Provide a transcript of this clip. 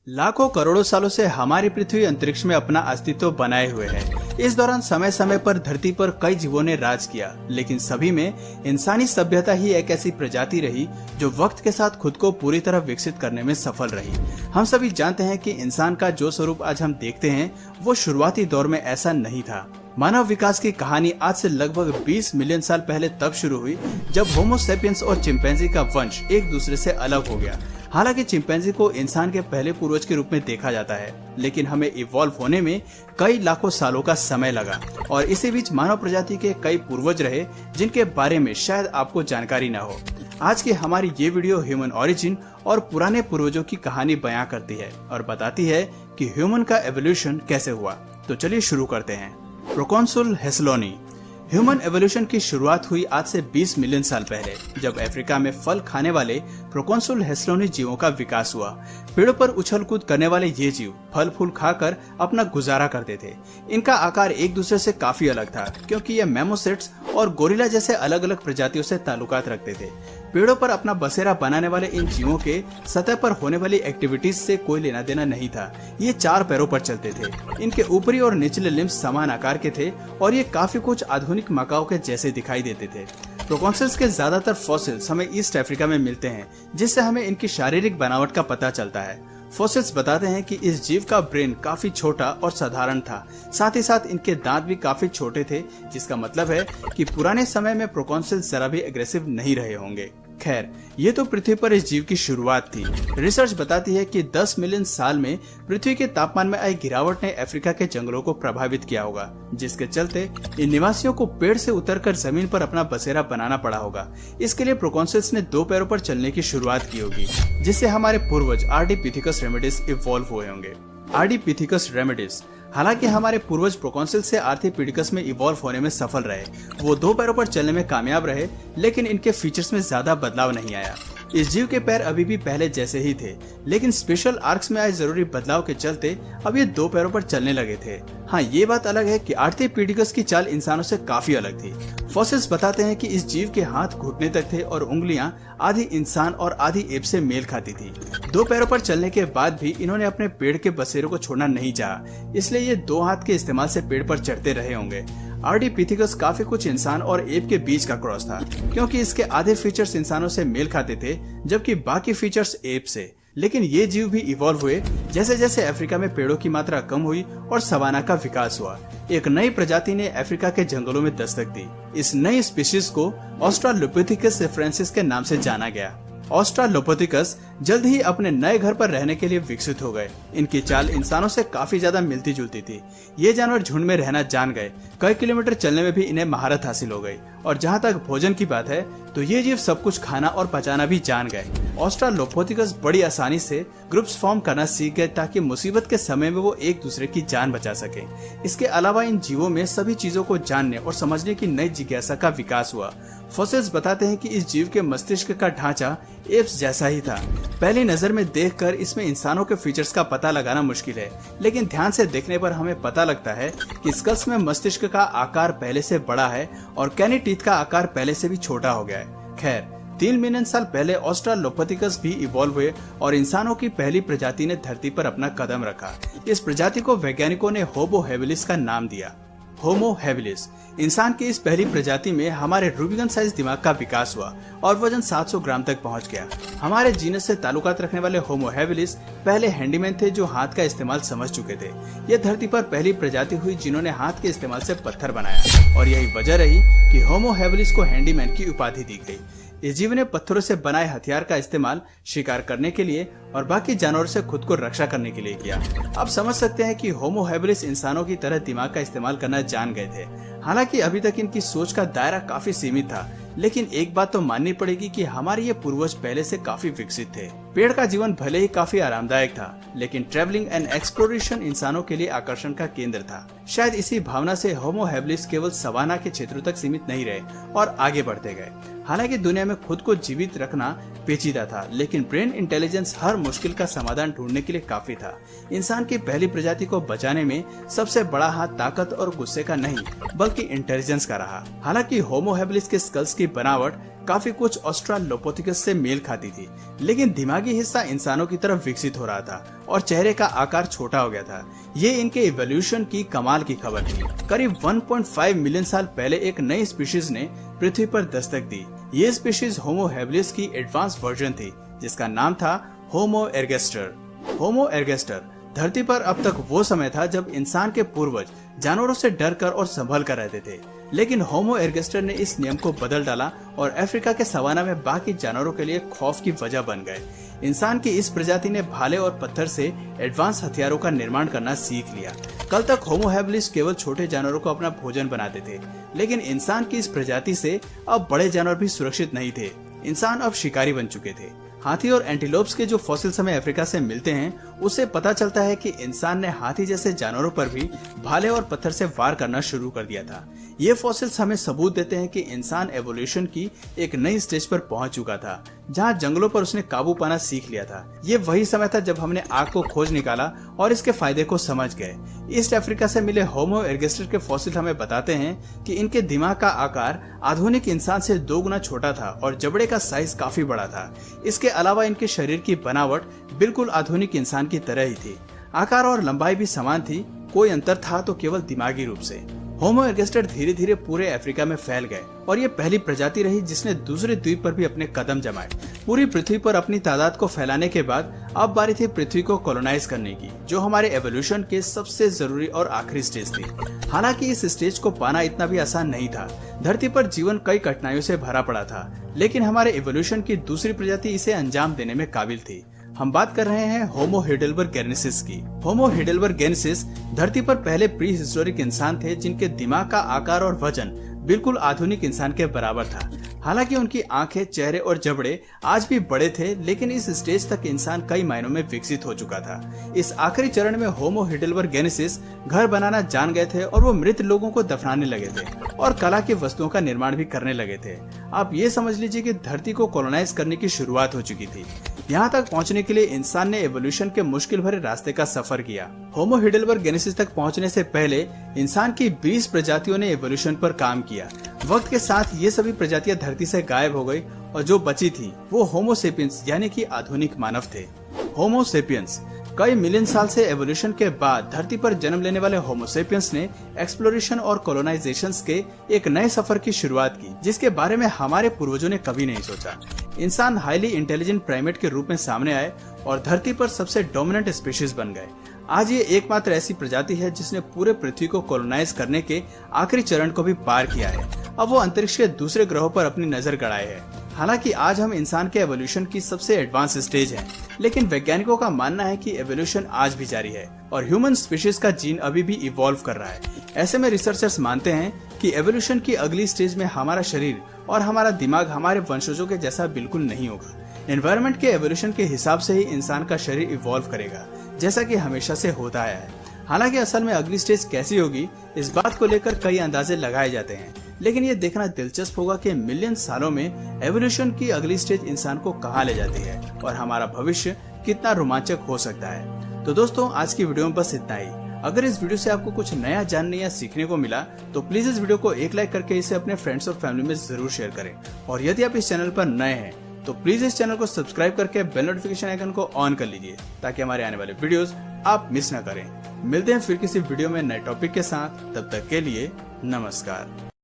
लाखों करोड़ों सालों से हमारी पृथ्वी अंतरिक्ष में अपना अस्तित्व बनाए हुए है। इस दौरान समय समय पर धरती पर कई जीवों ने राज किया, लेकिन सभी में इंसानी सभ्यता ही एक ऐसी प्रजाति रही जो वक्त के साथ खुद को पूरी तरह विकसित करने में सफल रही। हम सभी जानते हैं कि इंसान का जो स्वरूप आज हम देखते हैं वो शुरुआती दौर में ऐसा नहीं था। मानव विकास की कहानी आज से लगभग 20 मिलियन साल पहले तब शुरू हुई जब होमो सेपियंस और चिंपैंजी का वंश एक दूसरे से अलग हो गया। हालांकि चिंपैंजी को इंसान के पहले पूर्वज के रूप में देखा जाता है, लेकिन हमें इवॉल्व होने में कई लाखों सालों का समय लगा और इसी बीच मानव प्रजाति के कई पूर्वज रहे जिनके बारे में शायद आपको जानकारी न हो। आज की हमारी ये वीडियो ह्यूमन ओरिजिन और पुराने पूर्वजों की कहानी बयां करती है और बताती है कि ह्यूमन का एवोल्यूशन कैसे हुआ। तो चलिए शुरू करते हैं। प्रोकॉन्सुल हेस्लोनी। ह्यूमन एवोल्यूशन की शुरुआत हुई आज से 20 मिलियन साल पहले, जब अफ्रीका में फल खाने वाले प्रोकॉन्सुल हेस्लोनी जीवों का विकास हुआ। पेड़ों पर उछल कूद करने वाले ये जीव फल फूल खाकर अपना गुजारा करते थे। इनका आकार एक दूसरे से काफी अलग था, क्योंकि ये मैमोसेट्स और गोरिल्ला जैसे अलग अलग प्रजातियों से ताल्लुकात रखते थे। पेड़ों पर अपना बसेरा बनाने वाले इन जीवों के सतह पर होने वाली एक्टिविटीज से कोई लेना देना नहीं था। ये 4 पैरों पर चलते थे। इनके ऊपरी और निचले लिम्स समान आकार के थे और ये काफी कुछ आधुनिक मकाओ के जैसे दिखाई देते थे। प्रोकॉन्सल्स के ज्यादातर फॉसिल्स हमें ईस्ट अफ्रीका में मिलते हैं, जिससे हमें इनकी शारीरिक बनावट का पता चलता है। फॉसिल्स बताते हैं कि इस जीव का ब्रेन काफी छोटा और साधारण था। साथ ही साथ इनके दांत भी काफी छोटे थे, जिसका मतलब है कि पुराने समय में प्रोकॉन्सल्स जरा भी एग्रेसिव नहीं रहे होंगे। खैर, ये तो पृथ्वी पर इस जीव की शुरुआत थी। रिसर्च बताती है कि 10 मिलियन साल में पृथ्वी के तापमान में आई गिरावट ने अफ्रीका के जंगलों को प्रभावित किया होगा, जिसके चलते इन निवासियों को पेड़ से उतरकर जमीन पर अपना बसेरा बनाना पड़ा होगा। इसके लिए प्रोकॉन्सल्स ने 2 पैरों पर चलने की शुरुआत की होगी, जिससे हमारे पूर्वज आर्डिपिथेकस रेमिडिस इवॉल्व हुए होंगे। आर्डिपिथेकस रेमिडिस। हालांकि हमारे पूर्वज प्रोकॉन्सल्स से आर्थिपिडिकस में इवॉल्व होने में सफल रहे। वो 2 पैरों पर चलने में कामयाब रहे, लेकिन इनके फीचर्स में ज्यादा बदलाव नहीं आया। इस जीव के पैर अभी भी पहले जैसे ही थे, लेकिन स्पेशल आर्क्स में आए जरूरी बदलाव के चलते अब ये 2 पैरों पर चलने लगे थे। हाँ, ये बात अलग है कि आर्थिपिडिकस की चाल इंसानों से काफी अलग थी। फॉसिल्स बताते हैं कि इस जीव के हाथ घुटने तक थे और उंगलियां आधी इंसान और आधी एप से मेल खाती थी। 2 पैरों पर चलने के बाद भी इन्होंने अपने पेड़ के बसेरों को छोड़ना नहीं चाहा, इसलिए ये 2 हाथ के इस्तेमाल से पेड़ पर चढ़ते रहे होंगे। आर्डिपिथेकस काफी कुछ इंसान और एप के बीच का क्रॉस था, क्योंकि इसके आधे फीचर्स इंसानों से मेल खाते थे जबकि बाकी फीचर्स एप से। लेकिन ये जीव भी इवॉल्व हुए जैसे जैसे अफ्रीका में पेड़ों की मात्रा कम हुई और सवाना का विकास हुआ। एक नई प्रजाति ने अफ्रीका के जंगलों में दस्तक दी। इस नई स्पीशीज को ऑस्ट्रालोपिथेकस सेफ्रेंसिस के नाम से जाना गया। ऑस्ट्रालोपिथेकस जल्द ही अपने नए घर पर रहने के लिए विकसित हो गए। इनकी चाल इंसानों से काफी ज्यादा मिलती जुलती थी। ये जानवर झुंड में रहना जान गए। कई किलोमीटर चलने में भी इन्हें महारत हासिल हो गई। और जहाँ तक भोजन की बात है तो ये जीव सब कुछ खाना और पचाना भी जान गए। ऑस्ट्रालोपिथेकस बड़ी आसानी से ग्रुप्स फॉर्म करना सीख गए ताकि मुसीबत के समय में वो एक दूसरे की जान बचा सके। इसके अलावा इन जीवों में सभी चीजों को जानने और समझने की नई जिज्ञासा का विकास हुआ। फॉसिल्स बताते हैं कि इस जीव के मस्तिष्क का ढांचा एप्स जैसा ही था। पहली नजर में देखकर इसमें इंसानों के फीचर्स का पता लगाना मुश्किल है, लेकिन ध्यान से देखने पर हमें पता लगता है कि स्कल्स में मस्तिष्क का आकार पहले से बड़ा है और कैनी टीथ का आकार पहले से भी छोटा हो गया है। खैर, 3 मिलियन साल पहले ऑस्ट्रालोपिथेकस भी इवॉल्व हुए और इंसानों की पहली प्रजाति ने धरती पर अपना कदम रखा। इस प्रजाति को वैज्ञानिकों ने होमो हैबिलिस का नाम दिया। Homo habilis. इंसान की इस पहली प्रजाति में हमारे रूबिकन साइज दिमाग का विकास हुआ और वजन 700 ग्राम तक पहुंच गया। हमारे जीनस से ताल्लुकात रखने वाले होमो हैबिलिस पहले हैंडीमैन थे जो हाथ का इस्तेमाल समझ चुके थे। ये धरती पर पहली प्रजाति हुई जिन्होंने हाथ के इस्तेमाल से पत्थर बनाया और यही वजह रही कि होमो हैबिलिस को हैंडीमैन की उपाधि दी गई। इस जीव ने पत्थरों से बनाए हथियार का इस्तेमाल शिकार करने के लिए और बाकी जानवरों से खुद को रक्षा करने के लिए किया। आप समझ सकते हैं कि होमो हैबिलिस इंसानों की तरह दिमाग का इस्तेमाल करना जान गए थे। हालांकि अभी तक इनकी सोच का दायरा काफी सीमित था, लेकिन एक बात तो माननी पड़ेगी कि हमारे ये पूर्वज पहले से काफी विकसित थे। पेड़ का जीवन भले ही काफी आरामदायक था, लेकिन ट्रैवलिंग एंड एक्सप्लोरेशन इंसानों के लिए आकर्षण का केंद्र था। शायद इसी भावना से होमो हैबिलिस केवल सवाना के क्षेत्रों तक सीमित नहीं रहे और आगे बढ़ते गए। हालांकि दुनिया में खुद को जीवित रखना पेचीदा था, लेकिन ब्रेन इंटेलिजेंस हर मुश्किल का समाधान ढूंढने के लिए काफी था। इंसान की पहली प्रजाति को बचाने में सबसे बड़ा हाथ ताकत और गुस्से का नहीं, बल्कि इंटेलिजेंस का रहा। हालांकि होमो हैबिलिस के स्कल्स की बनावट काफी कुछ ऑस्ट्रालोपिथेकस से मेल खाती थी, लेकिन दिमागी हिस्सा इंसानों की तरफ विकसित हो रहा था और चेहरे का आकार छोटा हो गया था। ये इनके इवोल्यूशन की कमाल की खबर थी। करीब 1.5 मिलियन साल पहले एक नई स्पीशीज ने पृथ्वी पर दस्तक दी। ये स्पीशीज होमो हैबिलिस की एडवांस वर्जन थी, जिसका नाम था होमो एर्गेस्टर। होमो एर्गेस्टर धरती पर अब तक वो समय था जब इंसान के पूर्वज जानवरों से डर कर और संभल कर रहते थे, लेकिन होमो एर्गेस्टर ने इस नियम को बदल डाला और अफ्रीका के सवाना में बाकी जानवरों के लिए खौफ की वजह बन गए। इंसान की इस प्रजाति ने भाले और पत्थर से एडवांस हथियारों का निर्माण करना सीख लिया। कल तक होमो हैबिलिस केवल छोटे जानवरों को अपना भोजन बनाते थे, लेकिन इंसान की इस प्रजाति से अब बड़े जानवर भी सुरक्षित नहीं थे। इंसान अब शिकारी बन चुके थे। हाथी और एंटीलोप्स के जो फॉसिल्स हमें अफ्रीका से मिलते हैं, उससे पता चलता है कि इंसान ने हाथी जैसे जानवरों पर भी भाले और पत्थर से वार करना शुरू कर दिया था। ये फॉसिल्स हमें सबूत देते हैं कि इंसान एवोल्यूशन की एक नई स्टेज पर पहुंच चुका था, जहां जंगलों पर उसने काबू पाना सीख लिया था। ये वही समय था जब हमने आग को खोज निकाला और इसके फायदे को समझ गए। ईस्ट अफ्रीका से मिले होमो एर्गेस्टर के फॉसिल हमें बताते हैं कि इनके दिमाग का आकार आधुनिक इंसान से 2 गुना छोटा था और जबड़े का साइज काफी बड़ा था। इसके अलावा इनके शरीर की बनावट बिल्कुल आधुनिक इंसान की तरह ही थी। आकार और लंबाई भी समान थी, कोई अंतर था तो केवल दिमागी रूप से। होमो एर्गेस्टर धीरे धीरे पूरे अफ्रीका में फैल गए और ये पहली प्रजाति रही जिसने दूसरे द्वीप पर भी अपने कदम जमाए। पूरी पृथ्वी पर अपनी तादाद को फैलाने के बाद अब बारी थी पृथ्वी को कॉलोनाइज करने की, जो हमारे एवोल्यूशन के सबसे जरूरी और आखिरी स्टेज थी। हालांकि इस स्टेज को पाना इतना भी आसान नहीं था। धरती पर जीवन कई कठिनाइयों से भरा पड़ा था, लेकिन हमारे एवोल्यूशन की दूसरी प्रजाति इसे अंजाम देने में काबिल थी। हम बात कर रहे हैं होमो हेडेलबर्गेनेसिस की। होमो हेडेलबर्गेनेसिस धरती पर पहले प्री हिस्टोरिक इंसान थे जिनके दिमाग का आकार और वजन बिल्कुल आधुनिक इंसान के बराबर था। हालांकि उनकी आंखें, चेहरे और जबड़े आज भी बड़े थे, लेकिन इस स्टेज तक इंसान कई मायनों में विकसित हो चुका था। इस आखिरी चरण में होमो हेडेलबर्गेनेसिस घर बनाना जान गए थे और वो मृत लोगों को दफनाने लगे थे और कला की वस्तुओं का निर्माण भी करने लगे थे। आप ये समझ लीजिए कि धरती को कॉलोनाइज करने की शुरुआत हो चुकी थी। यहाँ तक पहुँचने के लिए इंसान ने एवोल्यूशन के मुश्किल भरे रास्ते का सफर किया। होमो हेडेलबर्गेनेसिस तक पहुँचने से पहले इंसान की 20 प्रजातियों ने एवोल्यूशन पर काम किया। वक्त के साथ ये सभी प्रजातियां धरती से गायब हो गई और जो बची थी वो होमो सेपियंस यानी कि आधुनिक मानव थे। होमो सेपियंस कई मिलियन साल से एवोल्यूशन के बाद धरती पर जन्म लेने वाले होमो सेपियंस ने एक्सप्लोरेशन और कॉलोनाइजेशन के एक नए सफर की शुरुआत की, जिसके बारे में हमारे पूर्वजों ने कभी नहीं सोचा। इंसान हाईली इंटेलिजेंट प्राइमेट के रूप में सामने आए और धरती पर सबसे डोमिनेंट स्पीशीज बन गए। आज ये एकमात्र ऐसी प्रजाति है जिसने पूरे पृथ्वी को कॉलोनाइज करने के आखिरी चरण को भी पार किया है। अब वो अंतरिक्ष के दूसरे ग्रहों पर अपनी नजर गड़ाए है। हालांकि आज हम इंसान के एवोल्यूशन की सबसे एडवांस स्टेज हैं, लेकिन वैज्ञानिकों का मानना है कि एवोल्यूशन आज भी जारी है और ह्यूमन स्पीशीज का जीन अभी भी इवॉल्व कर रहा है। ऐसे में रिसर्चर्स मानते हैं कि एवोल्यूशन की अगली स्टेज में हमारा शरीर और हमारा दिमाग हमारे वंशजों के जैसा बिल्कुल नहीं होगा। एनवायरनमेंट के एवोल्यूशन के हिसाब से ही इंसान का शरीर इवॉल्व करेगा, जैसा कि हमेशा से होता आया है। हालांकि असल में अगली स्टेज कैसी होगी, इस बात को लेकर कई अंदाजे लगाए जाते हैं, लेकिन ये देखना दिलचस्प होगा कि मिलियन सालों में एवोल्यूशन की अगली स्टेज इंसान को कहां ले जाती है और हमारा भविष्य कितना रोमांचक हो सकता है। तो दोस्तों, आज की वीडियो में बस इतना ही। अगर इस वीडियो से आपको कुछ नया जानने या सीखने को मिला तो प्लीज इस वीडियो को एक लाइक करके इसे अपने फ्रेंड्स और फैमिली में जरूर शेयर करें। और यदि आप इस चैनल पर नए हैं तो प्लीज इस चैनल को सब्सक्राइब करके बेल नोटिफिकेशन आइकन को ऑन कर लीजिए, ताकि हमारे आने वाले वीडियोस आप मिस न करें। मिलते हैं फिर किसी वीडियो में नए टॉपिक के साथ। तब तक के लिए नमस्कार।